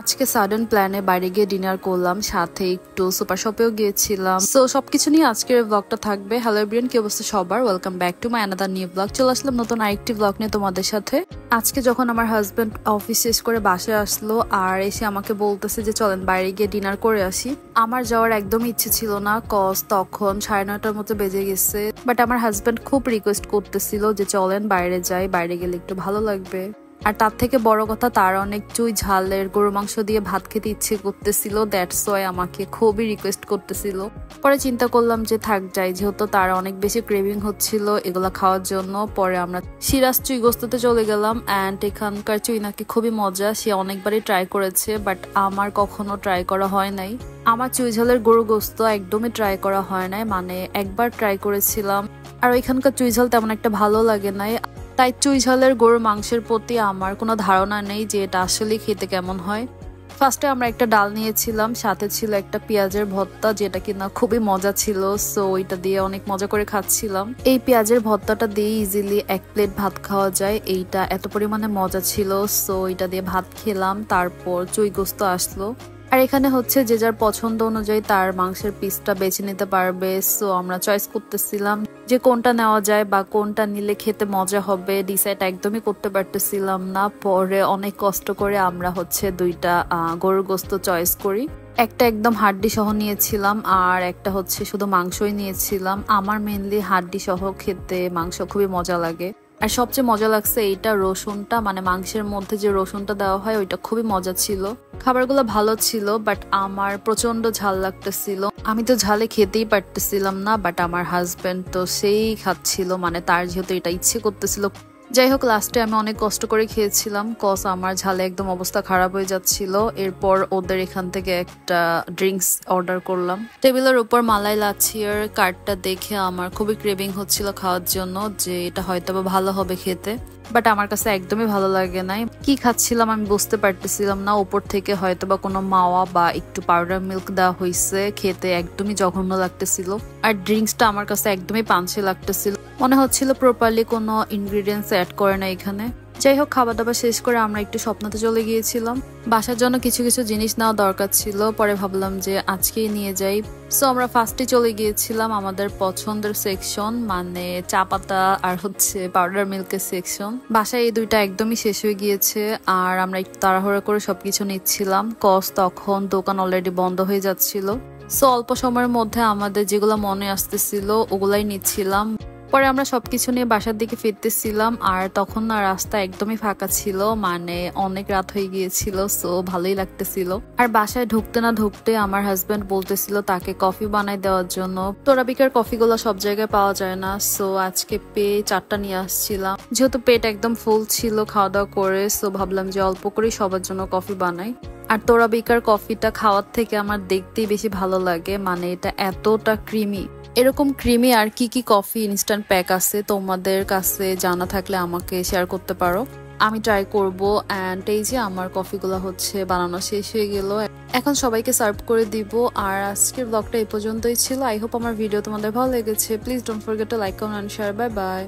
আজকে সাডেন প্ল্যানে বাইরে গিয়ে ডিনার করলাম, সাথে একটু সুপার শপেও গিয়েছিলাম। সো সবকিছু নিয়ে আজকের ব্লগটা থাকবে। হ্যালো এভরিওয়ান, কি অবস্থা সবার? Welcome back to my another new blog. চলে আসলাম নতুন আরেকটি ব্লগ নিয়ে তোমাদের সাথে। আজকে যখন আমার হাজবেন্ড অফিস শেষ করে বাসায় আসলো আর এসে আমাকে বলতেছে যে চলেন বাইরে গিয়ে ডিনার করে আসি, আমার যাওয়ার একদমই ইচ্ছে ছিল না, কজ তখন 9:30টার মতো বেজে গেছে। বাট আমার হাজবেন্ড খুব রিকোয়েস্ট করতেছিল যে চলেন বাইরে যাই, বাইরে গেলে একটু ভালো লাগবে। আর তার থেকে বড় কথা, তার অনেক চুই ঝালের গরু মাংস দিয়ে ভাত খেতে ইচ্ছে করতেছিল, দ্যাটস ওয়াই আমাকে খুবই রিকোয়েস্ট করতেছিল। পরে চিন্তা করলাম যে থাক যাই, যেহেতু তার অনেক বেশি ক্রেভিং হচ্ছিল এগুলা খাওয়ার জন্য। পরে আমরা সিরাজ চুই গোস্তাতে চলে গেলাম। অ্যান্ড এখানকার চুই নাকি খুবই মজা, সে অনেকবারই ট্রাই করেছে, বাট আমার কখনো ট্রাই করা হয় নাই। আমার চুই ঝালের গরু গোস্ত একদমই ট্রাই করা হয় নাই, মানে একবার ট্রাই করেছিলাম। আর ওইখানকার চুই ঝাল তেমন একটা ভালো লাগে নাই, তাই চুই ঝালের গরুর মাংসের প্রতি আমার কোনো ধারণা নেই যে এটা আসলে খেতে কেমন হয়। ফার্স্টে আমরা একটা ডাল নিয়েছিলাম, সাথে ছিল একটা পেঁয়াজের ভর্তা, যেটা কিনা খুবই মজা ছিল। সো ওইটা দিয়ে অনেক মজা করে খাচ্ছিলাম। এই পেঁয়াজের ভর্তাটা দিয়ে ইজিলি 1 প্লেট ভাত খাওয়া যায়, এইটা এত পরিমাণে মজা ছিল। সো ওইটা দিয়ে ভাত খেলাম, তারপর চুই গোস্ত আসলো। আর এখানে হচ্ছে যে যার পছন্দ অনুযায়ী তার মাংসের পিসটা বেছে নিতে পারবে। সো আমরা চয়েস করতেছিলাম যে কোনটা নেওয়া যায় বা কোনটা নিলে খেতে মজা হবে, ডিসাইড একদমই করতে পারতেছিলাম না। পরে অনেক কষ্ট করে আমরা হচ্ছে দুইটা গরুর গোস্ত চয়েস করি। একটা একদম হাড্ডি সহ নিয়েছিলাম আর একটা হচ্ছে শুধু মাংসই নিয়েছিলাম। আমার মেনলি হাড্ডি সহ খেতে মাংস খুবই মজা লাগে। আর সবচেয়ে মজা লাগছে এইটা রসুনটা, মানে মাংসের মধ্যে যে রসুনটা দেওয়া হয় ওইটা খুবই মজা ছিল। খাবারগুলো ভালো ছিল, বাট আমার প্রচন্ড ঝাল লাগতেছিল। আমি তো ঝালে খেতেই পারতেছিলাম না, বাট আমার হাজবেন্ড তো সেই খাচ্ছিল, মানে তার যেহেতু এটা ইচ্ছে করতেছিল। যাই হোক, লাস্টে আমি অনেক কষ্ট করে খেয়েছিলাম, কজ আমার ঝালে একদম অবস্থা খারাপ হয়ে যাচ্ছিল। এরপর ওদের এখান থেকে একটা ড্রিঙ্কস অর্ডার করলাম। টেবিলের উপর মালাই লাচ্ছির কার্ডটা দেখে আমার খুবই ক্রেভিং হচ্ছিল খাওয়ার জন্য, যে এটা হয়তো বা ভালো হবে খেতে, বাট আমার কাছে একদমই ভালো লাগে নাই। কি খাচ্ছিলাম আমি বুঝতে পারতেছিলাম না। উপর থেকে হয়তো বা কোনো মাওয়া বা একটু পাউডার মিল্ক দেওয়া হয়েছে, খেতে একদমই জঘন্য লাগতেছিল। আর ড্রিঙ্কসটা আমার কাছে একদমই পাঞ্চে লাগতেছিল, মনে হচ্ছিল প্রপারলি কোনো ইনগ্রিডিয়েন্টস অ্যাড করে না এখানে। যাই হোক, খাবার দাবার শেষ করে আমরা একটু স্বপ্নতে চলে গিয়েছিলাম। বাসার জন্য কিছু কিছু জিনিস নেওয়া দরকার ছিল, পরে ভাবলাম যে আজকেই নিয়ে যাই। সো আমরা ফার্স্টে চলে গিয়েছিলাম আমাদের পছন্দের সেকশন, মানে চা পাতা আর হচ্ছে পাউডার মিল্কের সেকশন। বাসায় এই দুইটা একদমই শেষ হয়ে গিয়েছে আর আমরা একটু তাড়াহুড়ো করে সবকিছু নিচ্ছিলাম, কজ তখন দোকান অলরেডি বন্ধ হয়ে যাচ্ছিল। সো অল্প সময়ের মধ্যে আমাদের যেগুলো মনে আসতেছিল ওগুলাই নিচ্ছিলাম। পরে আমরা সবকিছু নিয়ে বাসার দিকে ফিরতেছিলাম আর তখন না রাস্তা একদমই ফাঁকা ছিল, মানে অনেক রাত হয়ে গিয়েছিল। সো ভালোই লাগতেছিল। আর বাসায় ঢুকতে না ঢুকতে আমার হাজবেন্ড বলতেছিল তাকে কফি বানাই দেওয়ার জন্য। তোরাবিকার কফিগুলো সব জায়গায় পাওয়া যায় না, সো আজকে পেয়ে 4টা নিয়ে আসছিলাম। যেহেতু পেট একদম ফুল ছিল খাওয়া দাওয়া করে, সো ভাবলাম যে অল্প করে সবার জন্য কফি বানাই। আর তোরাবিকার কফিটা খাওয়ার থেকে আমার দেখতেই বেশি ভালো লাগে, মানে এটা এতটা ক্রিমি। এরকম ক্রিমি আর কি কি কফি ইনস্ট্যান্ট প্যাক আছে তোমাদের কাছে জানা থাকলে আমাকে শেয়ার করতে পারো, আমি ট্রাই করব। অ্যান্ড এই যে আমার কফিগুলো হচ্ছে বানানো শেষ হয়ে গেল, এখন সবাইকে সার্ভ করে দিব। আর আজকের ব্লগটা এই পর্যন্তই ছিল। আই হোপ আমার ভিডিও তোমাদের ভালো লেগেছে। Please don't forget to like, comment, and share. Bye by.